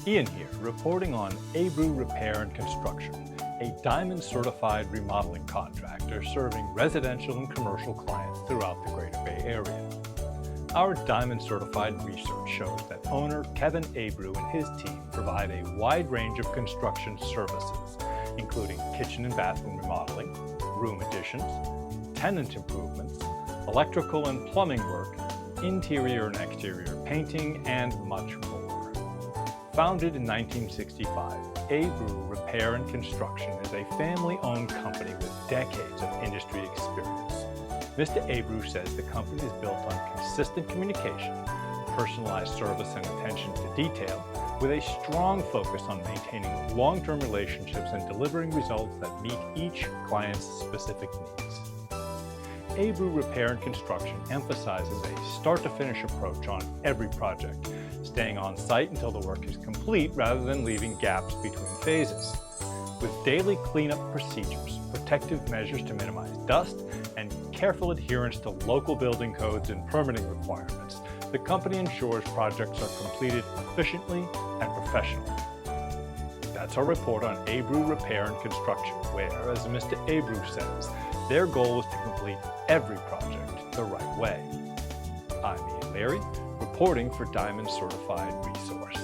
Ian here, reporting on Abrew Repair and Construction, a Diamond certified remodeling contractor serving residential and commercial clients throughout the Greater Bay Area. Our Diamond certified research shows that owner Kevin Abrew and his team provide a wide range of construction services, including kitchen and bathroom remodeling, room additions, tenant improvements, electrical and plumbing work, interior and exterior painting, and much more. Founded in 1965, Abrew Repair and Construction is a family-owned company with decades of industry experience. Mr. Abrew says the company is built on consistent communication, personalized service and attention to detail, with a strong focus on maintaining long-term relationships and delivering results that meet each client's specific needs. Abrew Repair and Construction emphasizes a start-to-finish approach on every project, staying on site until the work is complete rather than leaving gaps between phases. With daily cleanup procedures, protective measures to minimize dust, and careful adherence to local building codes and permitting requirements, the company ensures projects are completed efficiently and professionally. That's our report on Abrew Repair and Construction, where, as Mr. Abrew says, their goal is to complete every project the right way. I'm Ian Leary, reporting for Diamond Certified Resource.